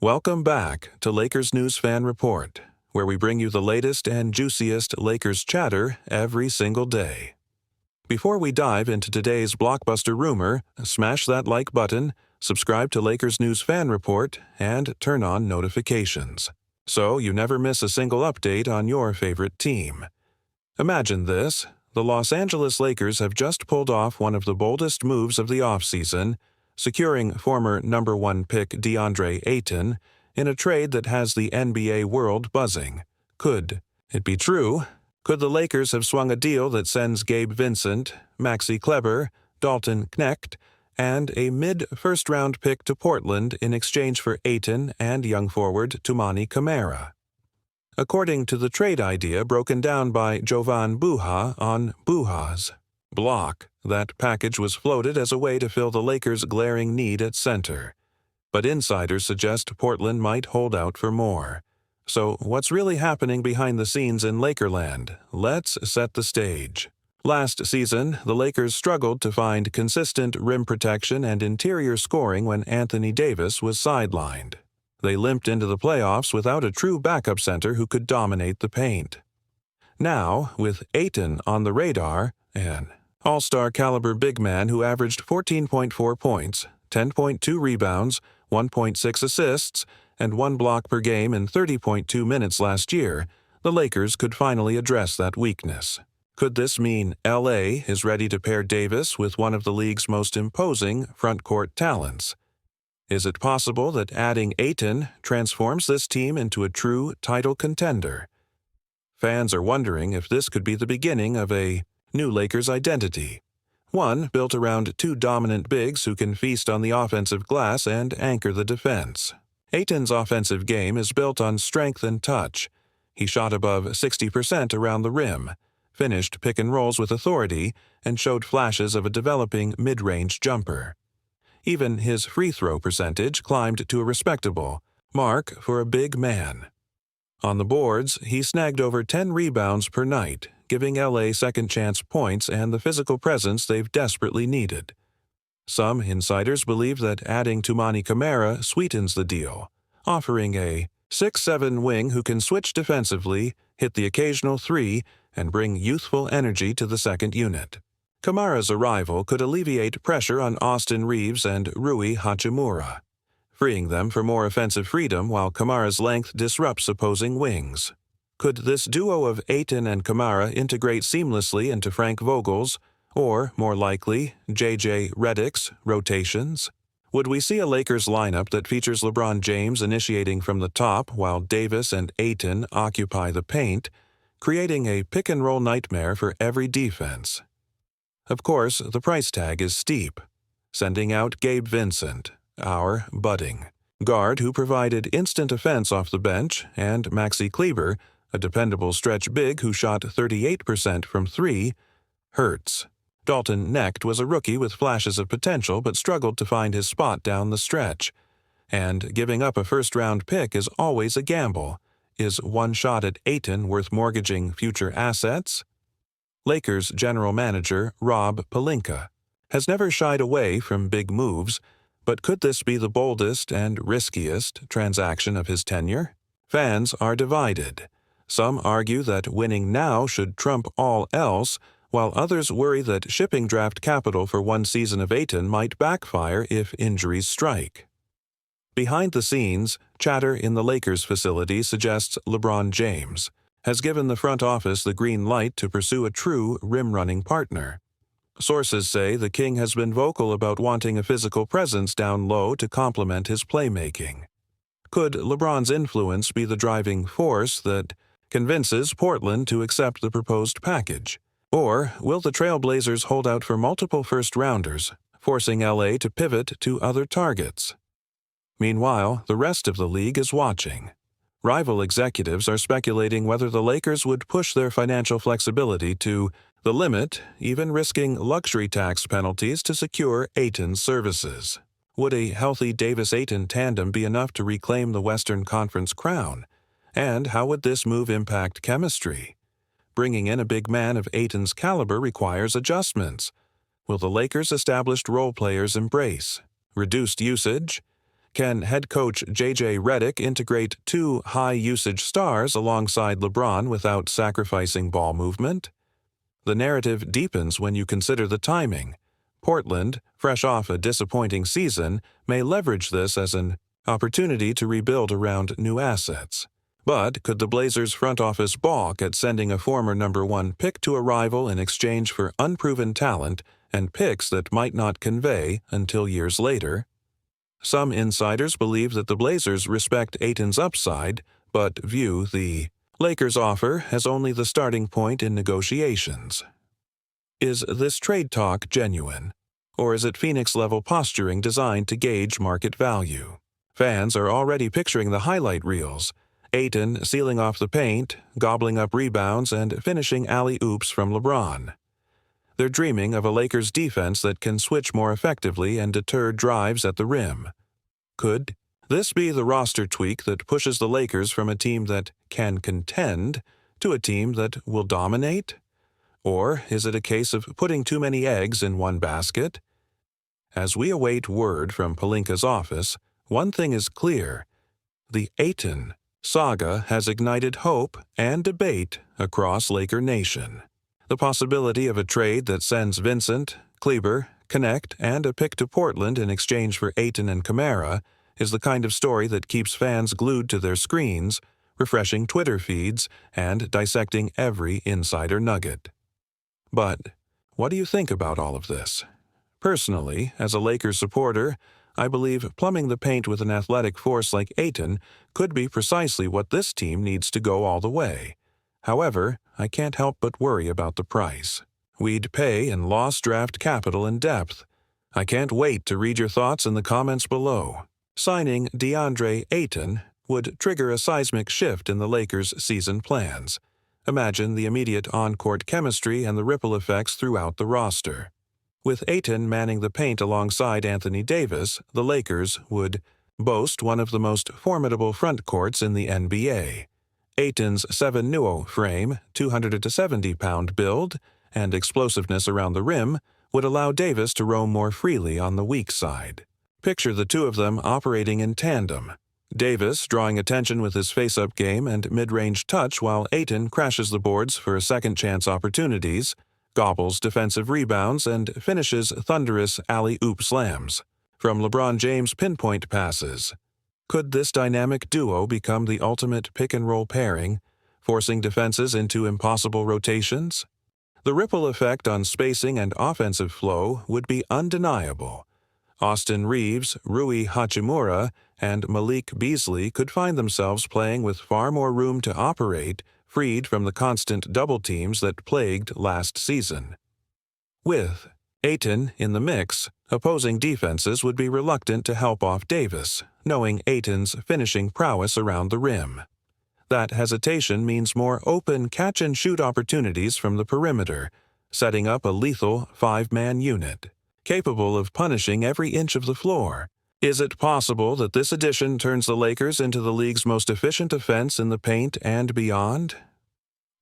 Welcome back to Lakers News Fan Report, where we bring you the latest and juiciest Lakers chatter every single day. Before we dive into today's blockbuster rumor, smash that like button, subscribe to Lakers News Fan Report, and turn on notifications, so you never miss a single update on your favorite team. Imagine this: the Los Angeles Lakers have just pulled off one of the boldest moves of the offseason, securing former number 1 pick DeAndre Ayton in a trade that has the NBA world buzzing. Could it be true? Could the Lakers have swung a deal that sends Gabe Vincent, Maxi Kleber, Dalton Knecht, and a mid-first-round pick to Portland in exchange for Ayton and young forward Toumani Camara? According to the trade idea broken down by Jovan Buha on Buha's blog, that package was floated as a way to fill the Lakers' glaring need at center. But insiders suggest Portland might hold out for more. So what's really happening behind the scenes in Lakerland? Let's set the stage. Last season, the Lakers struggled to find consistent rim protection and interior scoring when Anthony Davis was sidelined. They limped into the playoffs without a true backup center who could dominate the paint. Now, with Ayton on the radar, an all-star caliber big man who averaged 14.4 points, 10.2 rebounds, 1.6 assists, and 1 block per game in 30.2 minutes last year, the Lakers could finally address that weakness. Could this mean LA is ready to pair Davis with one of the league's most imposing front-court talents? Is it possible that adding Ayton transforms this team into a true title contender? Fans are wondering if this could be the beginning of a new Lakers identity, one built around 2 dominant bigs who can feast on the offensive glass and anchor the defense. Ayton's offensive game is built on strength and touch. He shot above 60% around the rim, finished pick-and-rolls with authority, and showed flashes of a developing mid-range jumper. Even his free-throw percentage climbed to a respectable mark for a big man. On the boards, he snagged over 10 rebounds per night, giving LA second-chance points and the physical presence they've desperately needed. Some insiders believe that adding Toumani Camara sweetens the deal, offering a 6'7" wing who can switch defensively, hit the occasional three, and bring youthful energy to the second unit. Camara's arrival could alleviate pressure on Austin Reeves and Rui Hachimura, freeing them for more offensive freedom while Camara's length disrupts opposing wings. Could this duo of Ayton and Camara integrate seamlessly into Frank Vogel's, or, more likely, J.J. Redick's rotations? Would we see a Lakers lineup that features LeBron James initiating from the top while Davis and Ayton occupy the paint, creating a pick-and-roll nightmare for every defense? Of course, the price tag is steep. Sending out Gabe Vincent, our budding guard who provided instant offense off the bench, and Maxi Kleber, a dependable stretch big who shot 38% from 3, hurts. Dalton Knecht was a rookie with flashes of potential but struggled to find his spot down the stretch. And giving up a first-round pick is always a gamble. Is one shot at Ayton worth mortgaging future assets? Lakers general manager Rob Pelinka has never shied away from big moves, but could this be the boldest and riskiest transaction of his tenure? Fans are divided. Some argue that winning now should trump all else, while others worry that shipping draft capital for one season of Ayton might backfire if injuries strike. Behind the scenes, chatter in the Lakers facility suggests LeBron James has given the front office the green light to pursue a true rim-running partner. Sources say the King has been vocal about wanting a physical presence down low to complement his playmaking. Could LeBron's influence be the driving force that convinces Portland to accept the proposed package? Or will the Trailblazers hold out for multiple first-rounders, forcing LA to pivot to other targets? Meanwhile, the rest of the league is watching. Rival executives are speculating whether the Lakers would push their financial flexibility to the limit, even risking luxury tax penalties to secure Ayton's services. Would a healthy Davis-Ayton tandem be enough to reclaim the Western Conference crown? And how would this move impact chemistry? Bringing in a big man of Ayton's caliber requires adjustments. Will the Lakers' established role players embrace reduced usage? Can head coach J.J. Redick integrate two high-usage stars alongside LeBron without sacrificing ball movement? The narrative deepens when you consider the timing. Portland, fresh off a disappointing season, may leverage this as an opportunity to rebuild around new assets. But could the Blazers front office balk at sending a former number 1 pick to a rival in exchange for unproven talent and picks that might not convey until years later? Some insiders believe that the Blazers respect Ayton's upside, but view the Lakers' offer as only the starting point in negotiations. Is this trade talk genuine, or is it Phoenix-level posturing designed to gauge market value? Fans are already picturing the highlight reels, Ayton sealing off the paint, gobbling up rebounds, and finishing alley-oops from LeBron. They're dreaming of a Lakers defense that can switch more effectively and deter drives at the rim. Could this be the roster tweak that pushes the Lakers from a team that can contend to a team that will dominate? Or is it a case of putting too many eggs in one basket? As we await word from Pelinka's office, one thing is clear. The Ayton saga has ignited hope and debate across Laker Nation. The possibility of a trade that sends Vincent, Kleber, Connect, and a pick to Portland in exchange for Ayton and Kamara is the kind of story that keeps fans glued to their screens, refreshing Twitter feeds, and dissecting every insider nugget. But what do you think about all of this? Personally, as a Lakers supporter, I believe plumbing the paint with an athletic force like Ayton could be precisely what this team needs to go all the way. However, I can't help but worry about the price. We'd pay in lost draft capital and depth. I can't wait to read your thoughts in the comments below. Signing DeAndre Ayton would trigger a seismic shift in the Lakers' season plans. Imagine the immediate on-court chemistry and the ripple effects throughout the roster. With Ayton manning the paint alongside Anthony Davis, the Lakers would boast one of the most formidable front courts in the NBA. Ayton's 7'0" frame, 270-pound build, and explosiveness around the rim would allow Davis to roam more freely on the weak side. Picture the two of them operating in tandem. Davis drawing attention with his face-up game and mid-range touch while Ayton crashes the boards for second-chance opportunities, gobbles defensive rebounds, and finishes thunderous alley-oop slams. From LeBron James' pinpoint passes. Could this dynamic duo become the ultimate pick-and-roll pairing, forcing defenses into impossible rotations? The ripple effect on spacing and offensive flow would be undeniable. Austin Reeves, Rui Hachimura, and Malik Beasley could find themselves playing with far more room to operate, freed from the constant double teams that plagued last season. With Ayton in the mix, opposing defenses would be reluctant to help off Davis, knowing Ayton's finishing prowess around the rim. That hesitation means more open catch-and-shoot opportunities from the perimeter, setting up a lethal five-man unit, capable of punishing every inch of the floor. Is it possible that this addition turns the Lakers into the league's most efficient offense in the paint and beyond?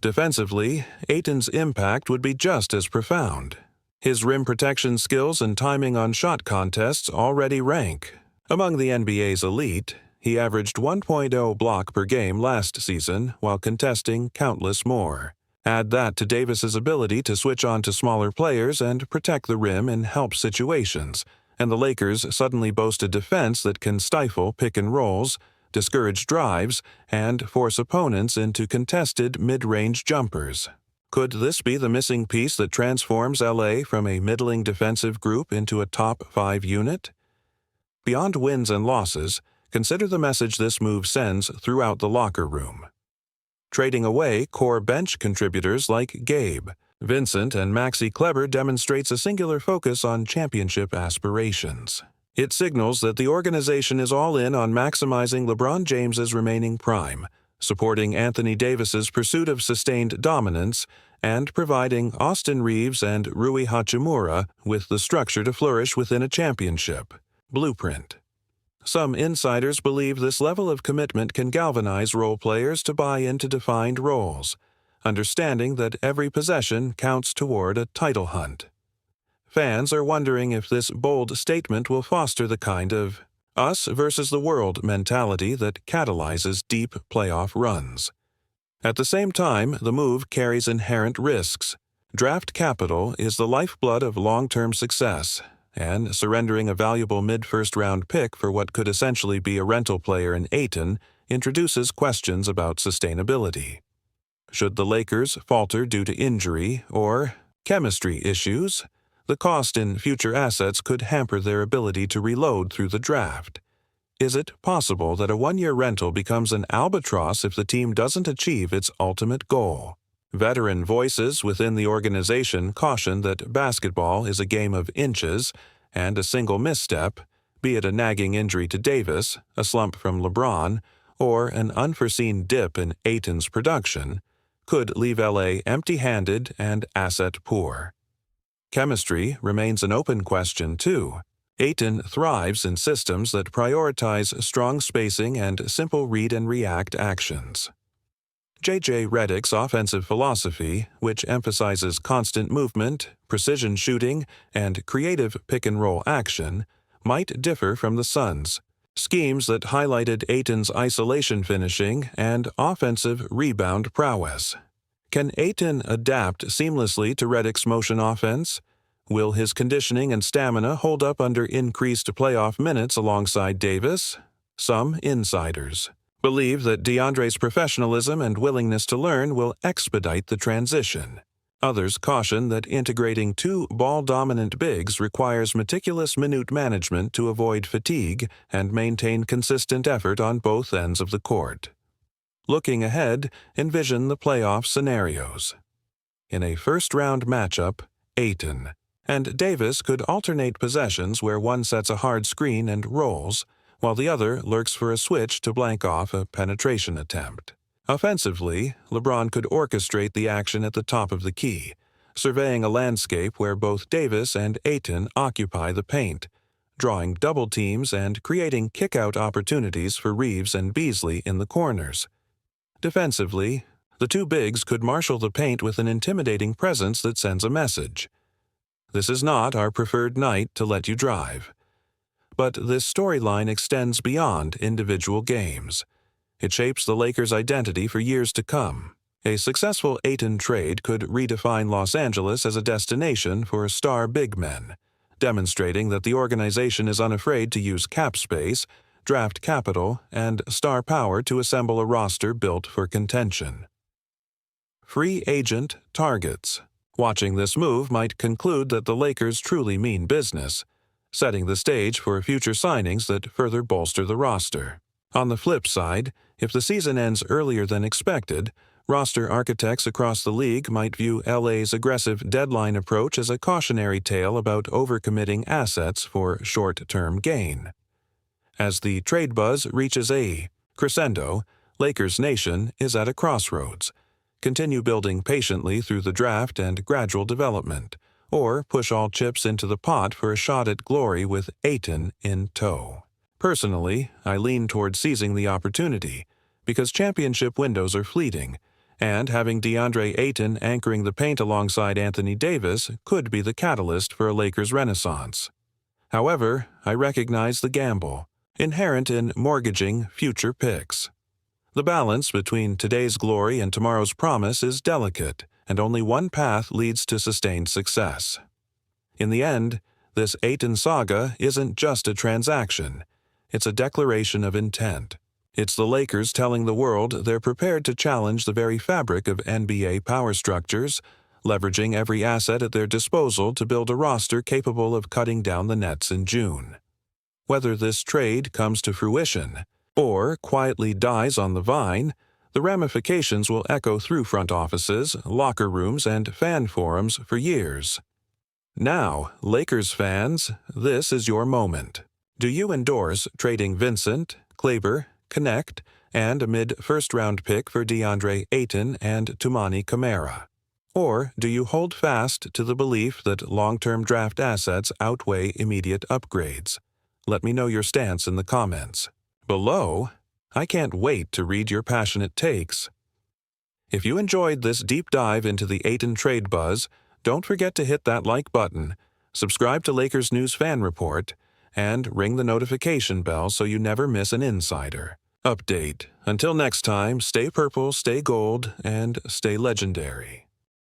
Defensively, Ayton's impact would be just as profound. His rim protection skills and timing on shot contests already rank among the NBA's elite. He averaged 1.0 block per game last season while contesting countless more. Add that to Davis's ability to switch on to smaller players and protect the rim in help situations, and the Lakers suddenly boast a defense that can stifle pick-and-rolls, discourage drives, and force opponents into contested mid-range jumpers. Could this be the missing piece that transforms LA from a middling defensive group into a top-5 unit? Beyond wins and losses, consider the message this move sends throughout the locker room. Trading away core bench contributors like Gabe, Vincent, and Maxi Kleber demonstrates a singular focus on championship aspirations. It signals that the organization is all in on maximizing LeBron James's remaining prime, supporting Anthony Davis's pursuit of sustained dominance, and providing Austin Reeves and Rui Hachimura with the structure to flourish within a championship blueprint. Some insiders believe this level of commitment can galvanize role players to buy into defined roles, understanding that every possession counts toward a title hunt. Fans are wondering if this bold statement will foster the kind of us versus the world mentality that catalyzes deep playoff runs. At the same time, the move carries inherent risks. Draft capital is the lifeblood of long-term success, and surrendering a valuable mid-first-round pick for what could essentially be a rental player in Ayton introduces questions about sustainability. Should the Lakers falter due to injury or chemistry issues, the cost in future assets could hamper their ability to reload through the draft. Is it possible that a one-year rental becomes an albatross if the team doesn't achieve its ultimate goal? Veteran voices within the organization caution that basketball is a game of inches, and a single misstep, be it a nagging injury to Davis, a slump from LeBron, or an unforeseen dip in Ayton's production, could leave LA empty-handed and asset-poor. Chemistry remains an open question, too. Ayton thrives in systems that prioritize strong spacing and simple read-and-react actions. J.J. Redick's offensive philosophy, which emphasizes constant movement, precision shooting, and creative pick-and-roll action, might differ from the Suns' schemes that highlighted Ayton's isolation finishing and offensive rebound prowess. Can Ayton adapt seamlessly to Redick's motion offense? Will his conditioning and stamina hold up under increased playoff minutes alongside Davis? Some insiders believe that DeAndre's professionalism and willingness to learn will expedite the transition. Others caution that integrating two ball-dominant bigs requires meticulous minute management to avoid fatigue and maintain consistent effort on both ends of the court. Looking ahead, envision the playoff scenarios. In a first-round matchup, Ayton and Davis could alternate possessions where one sets a hard screen and rolls, while the other lurks for a switch to blank off a penetration attempt. Offensively, LeBron could orchestrate the action at the top of the key, surveying a landscape where both Davis and Ayton occupy the paint, drawing double teams and creating kick-out opportunities for Reeves and Beasley in the corners. Defensively, the two bigs could marshal the paint with an intimidating presence that sends a message. This is not our preferred night to let you drive. But this storyline extends beyond individual games. It shapes the Lakers' identity for years to come. A successful Ayton trade could redefine Los Angeles as a destination for star big men, demonstrating that the organization is unafraid to use cap space, draft capital, and star power to assemble a roster built for contention. Free agent targets. Watching this move might conclude that the Lakers truly mean business, setting the stage for future signings that further bolster the roster. On the flip side, if the season ends earlier than expected, roster architects across the league might view LA's aggressive deadline approach as a cautionary tale about overcommitting assets for short-term gain. As the trade buzz reaches a crescendo, Lakers Nation is at a crossroads. Continue building patiently through the draft and gradual development, or push all chips into the pot for a shot at glory with Ayton in tow. Personally, I lean toward seizing the opportunity, because championship windows are fleeting, and having DeAndre Ayton anchoring the paint alongside Anthony Davis could be the catalyst for a Lakers renaissance. However, I recognize the gamble, inherent in mortgaging future picks. The balance between today's glory and tomorrow's promise is delicate, and only one path leads to sustained success. In the end, this Ayton saga isn't just a transaction. It's a declaration of intent. It's the Lakers telling the world they're prepared to challenge the very fabric of NBA power structures, leveraging every asset at their disposal to build a roster capable of cutting down the nets in June. Whether this trade comes to fruition or quietly dies on the vine, the ramifications will echo through front offices, locker rooms, and fan forums for years. Now, Lakers fans, this is your moment. Do you endorse trading Vincent, Kleber, Connect, and a mid-first-round pick for DeAndre Ayton and Toumani Camara? Or do you hold fast to the belief that long-term draft assets outweigh immediate upgrades? Let me know your stance in the comments below. I can't wait to read your passionate takes. If you enjoyed this deep dive into the Ayton trade buzz, don't forget to hit that like button, subscribe to Lakers News Fan Report, and ring the notification bell so you never miss an insider update. Until next time, stay purple, stay gold, and stay legendary.